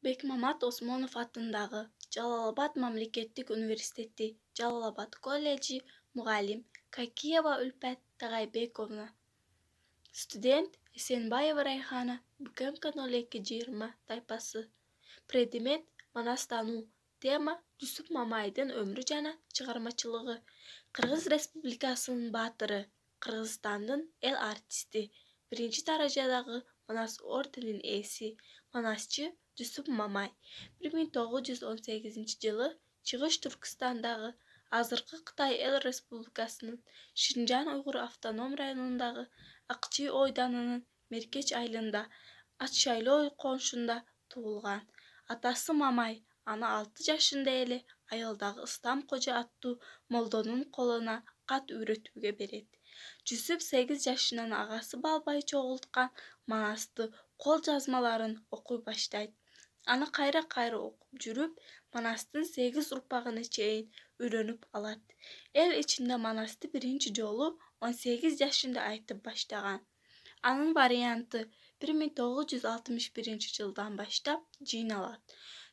Бекмамат Осмонов атындағы Жалал-Абад мамлекеттик университети, Жалал-Абад колледжи мугалим Какиева Үлпәт Тагайбековна. Студент Эсенбаева Райхана, БКМК 0220 тайпасы. Предмет Манастануу. Тема Жүсүп Мамайдын өмүрү жана чыгармачылыгы. Кыргыз Республикасынын баатыры, Кыргызстандын эл артисти, биринчи даражадагы Манас орденинин ээси, манасчы Жүсүп Мамай 1918-жылы Чыгыш Түркістандагы, азыркы Кытай Эл Республикасынын Шинжан Уйгур автоном районундагы Акчи ойданынын Меркеч айылында Атшайлоо конушунда туулган. Атасы Мамай аны 6 жашында эле айылдагы Ыстам кожо аттуу молдонун колуна кат үйрөтүүгө берет. Жүсүп 8 жашынан агасы Балбай чогулткан Манасты кол жазмаларын окуй баштайт. Аны кайра окуп жүрүп, Манастын 8 урпагына чейин үйрөнүп алат. Эл ичинде Манасты биринчи жолу 18 жашында айтып баштаган. Анын варианты 1961-жылдан баштап жыйналат.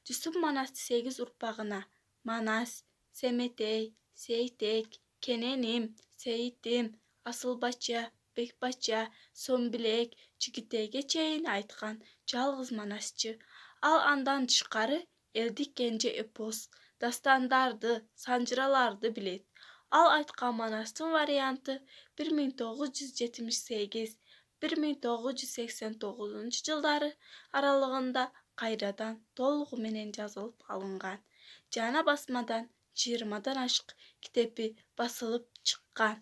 Жүсүп Манасты 8 урпагына Манас, Семетей, Сейтек, Кененим, Сейитим, Асылбача, Бекбача, Сомбилек, Жигитейге чейин айткан жалгыз манасчы. Ал андан тышкары элдик кенже эпос, дастандарды, санжыраларды билет. Ал айткан Манастын варианты 1978-1989 жылдары аралыгында кайрадан толугу менен жазылып алынган. Жана басмадан 20 ашык китеби басылып чыккан.